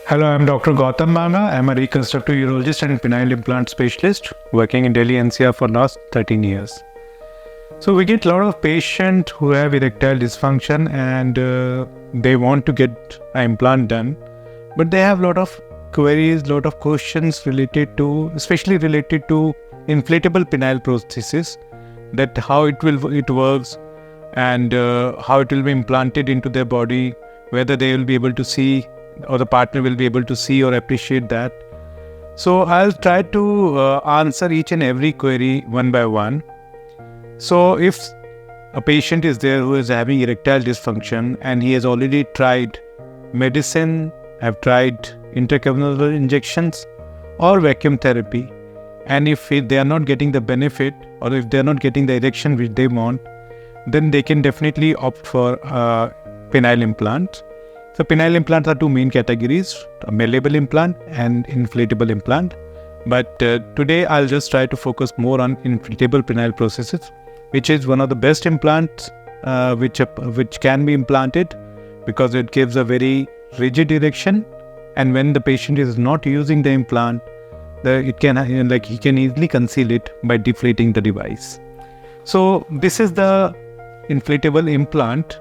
Hello, I'm Dr. Гаутам Банга. I'm a reconstructive urologist and penile implant specialist working in Delhi NCR for last 13 years. So we get a lot of patients who have erectile dysfunction and they want to get an implant done, but they have a lot of queries, lot of questions especially related to inflatable penile prosthesis, that how it works and how it will be implanted into their body, whether they will be able to see or the partner will be able to see or appreciate that. So I'll try to answer each and every query one by one. So if a patient is there who is having erectile dysfunction and he has already tried medicine, have tried intracameral injections or vacuum therapy, and if they are not getting the benefit or if they are not getting the erection which they want, then they can definitely opt for penile implant. So penile implants are two main categories, a malleable implant and inflatable implant. But today I'll just try to focus more on inflatable penile prosthesis, which is one of the best implants which can be implanted because it gives a very rigid erection, and when the patient is not using the implant, he can easily conceal it by deflating the device. So this is the inflatable implant.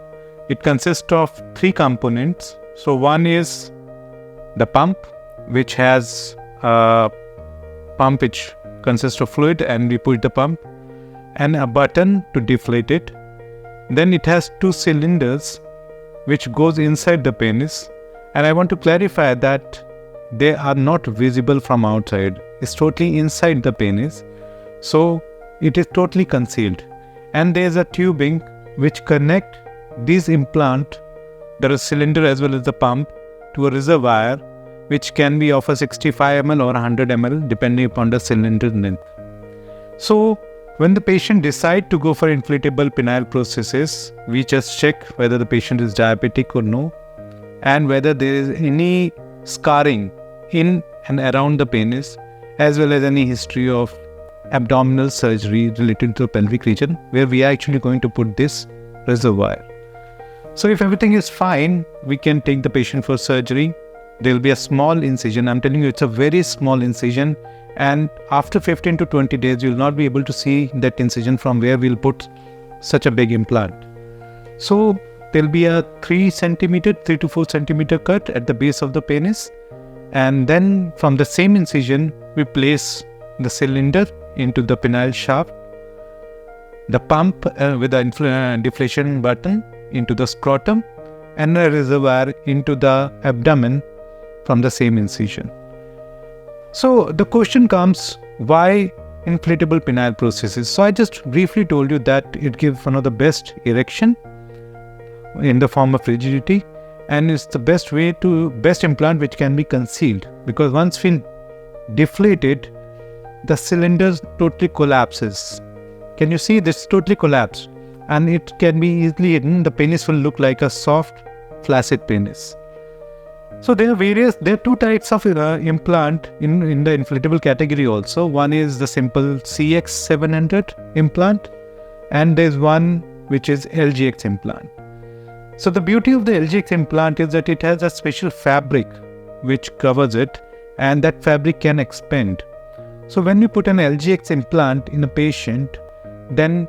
It consists of three components. So one is the pump, which has a pump which consists of fluid, and we put the pump, and a button to deflate it. Then it has two cylinders which goes inside the penis, and I want to clarify that they are not visible from outside. It's totally inside the penis, so it is totally concealed. And there is a tubing which connect these implant, the cylinder as well as the pump, to a reservoir which can be of a 65 ml or 100 ml depending upon the cylinder length. So when the patient decide to go for inflatable penile prosthesis, we just check whether the patient is diabetic or no, and whether there is any scarring in and around the penis, as well as any history of abdominal surgery related to the pelvic region where we are actually going to put this reservoir. So if everything is fine, we can take the patient for surgery. There will be a small incision. I'm telling you, it's a very small incision, and after 15 to 20 days, you will not be able to see that incision from where we'll put such a big implant. So there will be a 3 to 4 centimeter cut at the base of the penis, and then from the same incision, we place the cylinder into the penile shaft, the pump with the deflation button into the scrotum, and a reservoir into the abdomen from the same incision. So the question comes, why inflatable penile prosthesis? So I just briefly told you that it gives one of the best erection in the form of rigidity, and it's the best implant which can be concealed, because once we deflate it, the cylinder totally collapses. Can you see this? Totally collapsed, and it can be easily hidden. The penis will look like a soft, flaccid penis. So there are two types of implant in the inflatable category also. One is the simple CX700 implant, and there's one which is LGX implant. So the beauty of the LGX implant is that it has a special fabric which covers it, and that fabric can expand. So when we put an LGX implant in a patient, then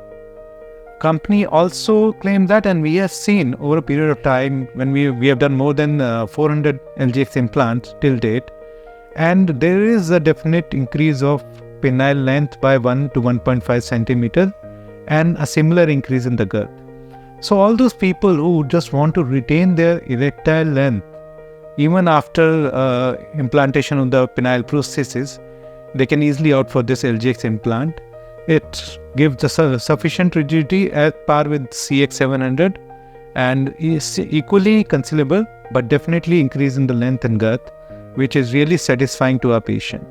company also claims that, and we have seen over a period of time when we have done more than 400 LGX implants till date, and there is a definite increase of penile length by 1 to 1.5 centimeter and a similar increase in the girth. So all those people who just want to retain their erectile length even after implantation of the penile prosthesis, they can easily opt for this LGX implant. It gives the sufficient rigidity at par with CX700 and is equally concealable, but definitely increase in the length and girth, which is really satisfying to our patient.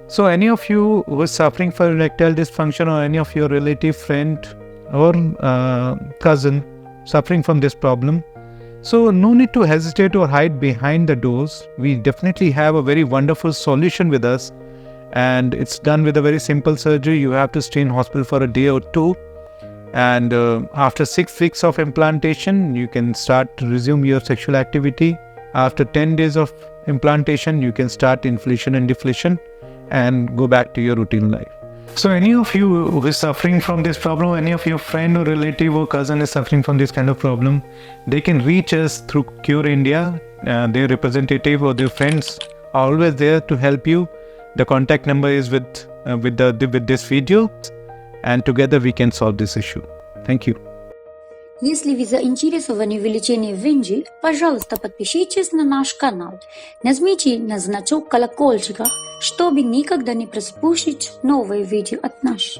So any of you who is suffering from erectile dysfunction, or any of your relative, friend or cousin suffering from this problem, so no need to hesitate or hide behind the doors. We definitely have a very wonderful solution with us, and it's done with a very simple surgery. You have to stay in hospital for a day or two, and after 6 weeks of implantation, you can start to resume your sexual activity. After 10 days of implantation, you can start inflation and deflation and go back to your routine life. So any of you who is suffering from this problem, any of your friend or relative or cousin is suffering from this kind of problem, they can reach us through Cure India. Their representative or their friends are always there to help you. The contact number is with this video, and together we can solve this issue. Thank you. Если вы заинтересованы в лечении венжи, пожалуйста, подпишитесь на наш канал. Нажмите на значок колокольчика, чтобы никогда не пропустить новые видео от нас.